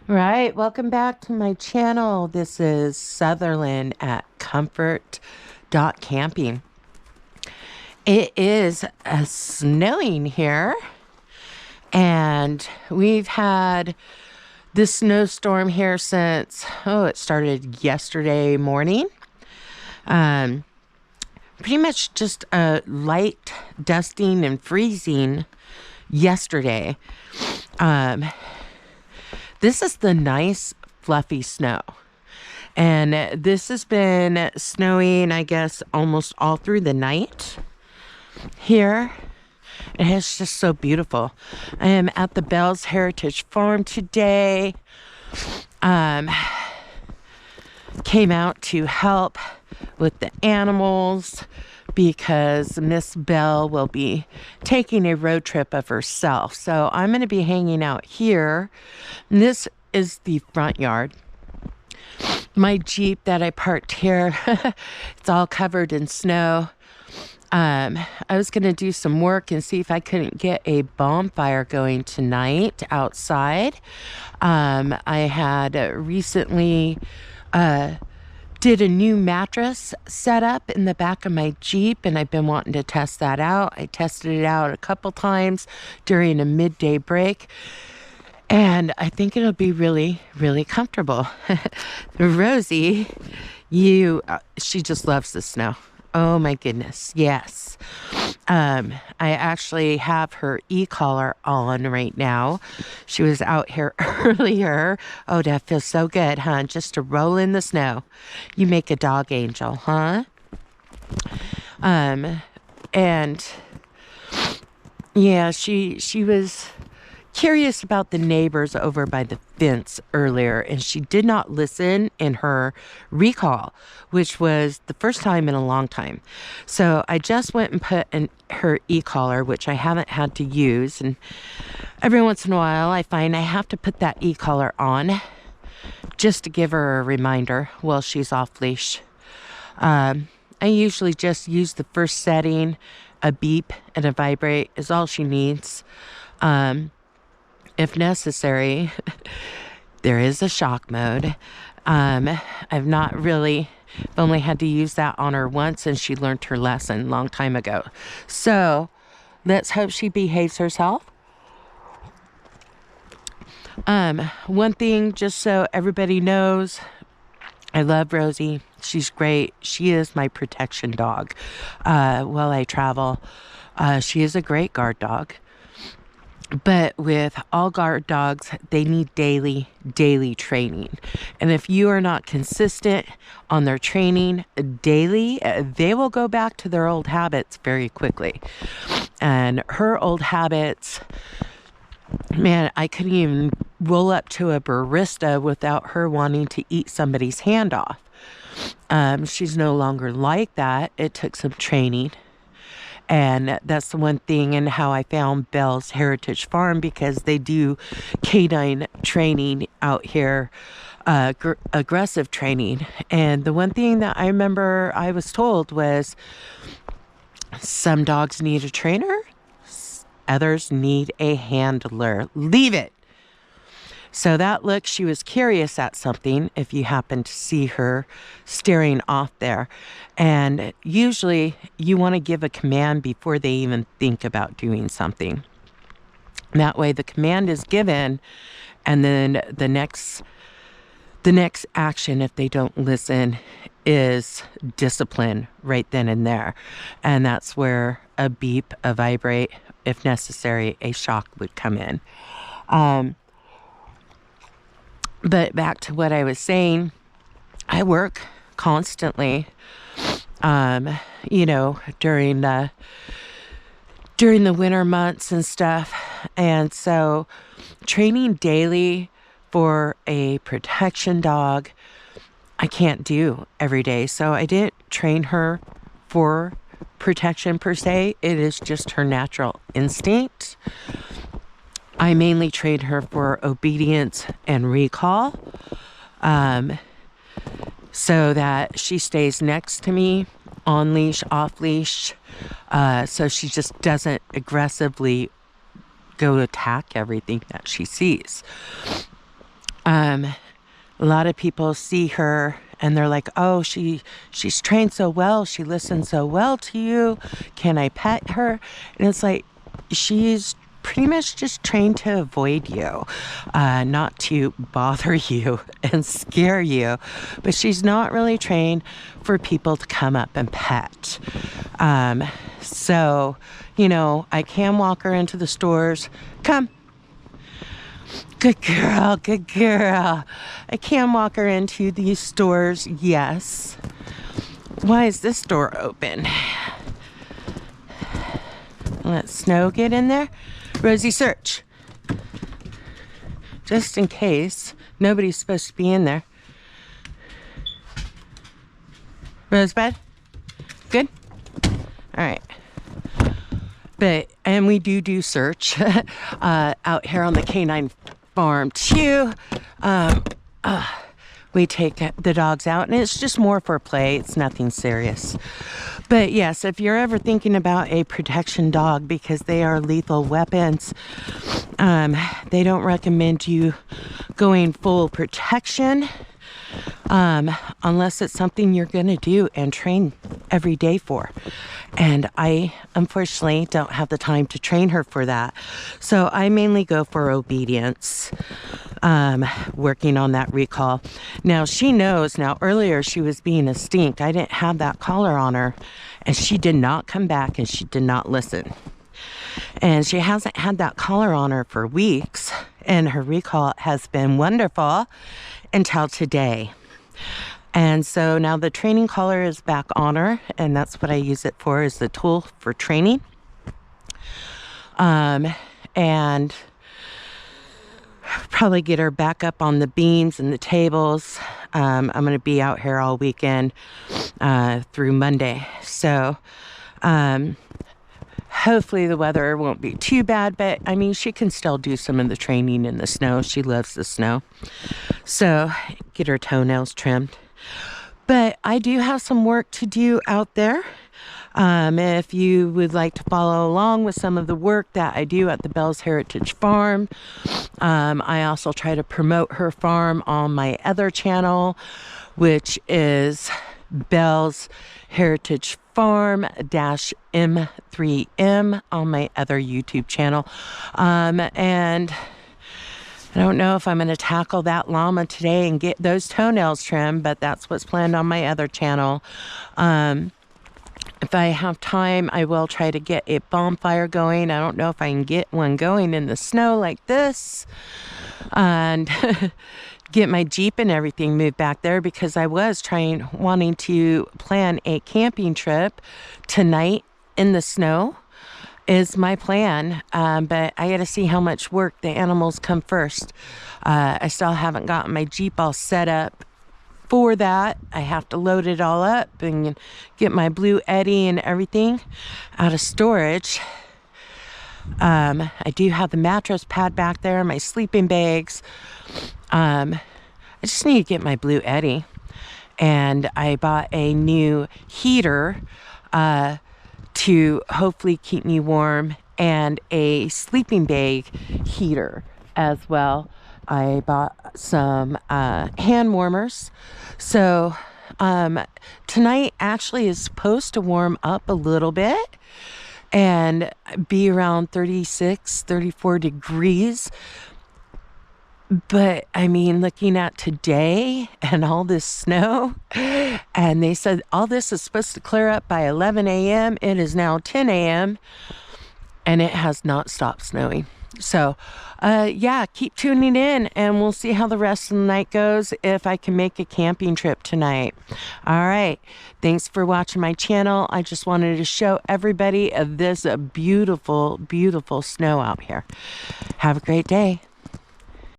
Right, welcome back to my channel. This is Sutherland at Comfort Camping. It is snowing here, and we've had this snowstorm here since, it started yesterday morning. Um, Pretty much just a light dusting and freezing yesterday. Um, this is the nice fluffy snow. And this has been snowing, I guess, almost all through the night here. And it's just so beautiful. I am at the Bell's Heritage Farm today. Came out to help with the animals because Miss Bell will be taking a road trip of herself. So I'm going to be hanging out here. And this is the front yard. My Jeep that I parked here, it's all covered in snow. I was going to do some work and see if I couldn't get a bonfire going tonight outside. I had recently did a new mattress setup in the back of my Jeep, and I've been wanting to test that out. I tested it out a couple times during a midday break, and I think it'll be really, really comfortable. Rosie, she just loves the snow. Oh my goodness, yes. I actually have her e-collar on right now. She was out here earlier. Oh, that feels so good, huh? Just to roll in the snow. You make a dog angel, huh? And yeah, she was curious about the neighbors over by the fence earlier, and she did not listen in her recall, which was the first time in a long time. So I just went and put her e-collar, which I haven't had to use, and every once in a while I find I have to put that e-collar on just to give her a reminder while she's off leash. I usually just use the first setting. A beep and a vibrate is all she needs. If necessary, there is a shock mode. I've not really, only had to use that on her once, and she learned her lesson a long time ago. So let's hope she behaves herself. One thing, just so everybody knows, I love Rosie. She's great. She is my protection dog while I travel. She is a great guard dog. But with all guard dogs, they need daily training. And if you are not consistent on their training daily, they will go back to their old habits very quickly. And her old habits, man, I couldn't even roll up to a barista without her wanting to eat somebody's hand off. She's no longer like that. It took some training. And that's the one thing and how I found Bell's Heritage Farm, because they do canine training out here, aggressive training. And the one thing that I remember I was told was some dogs need a trainer, others need a handler. Leave it. So that look, she was curious at something, if you happen to see her staring off there. And usually you want to give a command before they even think about doing something. That way the command is given, and then the next action, if they don't listen, is discipline right then and there. And that's where a beep, a vibrate, if necessary, a shock would come in. But back to what I was saying, I work constantly, during the winter months and stuff. And so training daily for a protection dog, I can't do every day. So I didn't train her for protection per se. It is just her natural instinct. I mainly train her for obedience and recall, so that she stays next to me, on leash, off leash, so she just doesn't aggressively go attack everything that she sees. A lot of people see her and they're like, oh, she's trained so well. She listens so well to you. Can I pet her? And it's like, she's pretty much just trained to avoid you, not to bother you and scare you. But she's not really trained for people to come up and pet. So, you know, I can walk her into the stores. Come. Good girl, good girl. I can walk her into these stores, yes. Why is this door open? Let Snow get in there. Rosie, search. Just in case. Nobody's supposed to be in there. Rosebud? Good? All right. And we do search out here on the canine farm too. We take the dogs out and it's just more for play. It's nothing serious. But yes, if you're ever thinking about a protection dog, because they are lethal weapons, they don't recommend you going full protection unless it's something you're going to do and train every day for. And I unfortunately don't have the time to train her for that. So I mainly go for obedience, working on that recall. Now she knows. Now earlier she was being a stink. I didn't have that collar on her and she did not come back and she did not listen. And she hasn't had that collar on her for weeks and her recall has been wonderful until today. And so now the training collar is back on her, and that's what I use it for, is the tool for training. And probably get her back up on the beams and the tables. I'm going to be out here all weekend through Monday. So hopefully the weather won't be too bad, but I mean, she can still do some of the training in the snow. She loves the snow. So get her toenails trimmed. But I do have some work to do out there. If you would like to follow along with some of the work that I do at the Bell's Heritage Farm, I also try to promote her farm on my other channel, which is Bell's Heritage Farm -M3M on my other YouTube channel. And I don't know if I'm going to tackle that llama today and get those toenails trimmed, but that's what's planned on my other channel. If I have time, I will try to get a bonfire going. I don't know if I can get one going in the snow like this. And get my Jeep and everything moved back there, because I was wanting to plan a camping trip tonight in the snow. Is my plan, but I got to see how much work the animals come first. I still haven't gotten my Jeep all set up for that. I have to load it all up and get my Blue Eddy and everything out of storage. I do have the mattress pad back there, my sleeping bags. I just need to get my Blue Eddy, and I bought a new heater to hopefully keep me warm, and a sleeping bag heater as well. I bought some hand warmers. So tonight actually is supposed to warm up a little bit and be around 36, 34 degrees. But I mean, looking at today and all this snow, and they said all this is supposed to clear up by 11 a.m. It is now 10 a.m. and it has not stopped snowing. So, yeah, keep tuning in and we'll see how the rest of the night goes, if I can make a camping trip tonight. All right. Thanks for watching my channel. I just wanted to show everybody this beautiful, beautiful snow out here. Have a great day.